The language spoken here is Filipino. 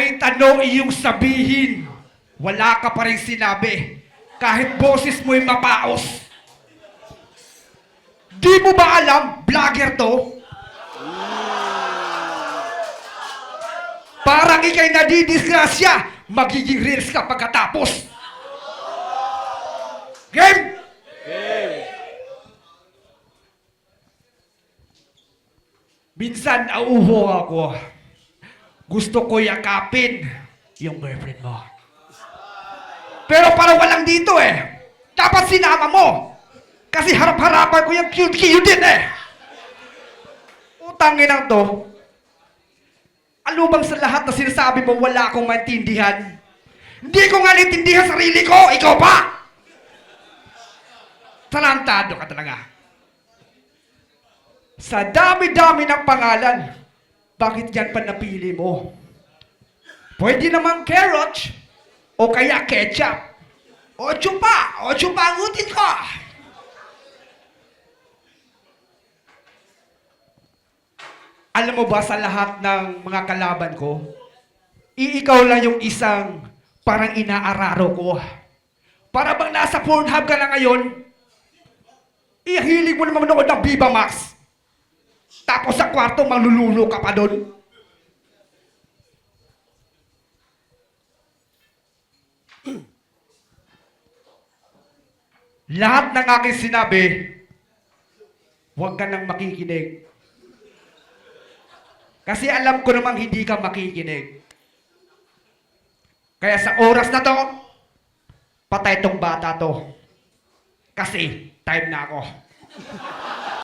Kahit ano iyong sabihin, wala ka pa rin sinabi. Kahit boses mo'y mapaos. Di mo ba alam, vlogger to? Parang ikay nadidisgrasya, magiging reels ka pagkatapos. Game! Minsan nauuho ako. Gusto ko yakapin yung girlfriend mo. Pero parang walang dito eh. Dapat sinama mo. Kasi harap-harapan ko yung cute-cute din eh. Utangin ang to. Alubang sa lahat na sinasabi mo wala akong maintindihan. Hindi ko nga naintindihan sarili ko. Ikaw pa! Talantado ka talaga. Sa dami-dami ng pangalan, bakit yan pa napili mo? Pwede namang carrot, o kaya ketchup. O chupa ang utin ko. Alam mo ba sa lahat ng mga kalaban ko, ikaw lang yung isang parang inaararo ko. Para bang nasa Pornhub ka na ngayon, ihilig mo naman manood ng Viva Max. Tapos sa kwarto, manlululo ka pa doon. Lahat ng aking sinabi, huwag ka nang makikinig. Kasi alam ko namang hindi ka makikinig. Kaya sa oras na to, patay tong bata to. Kasi time na ako.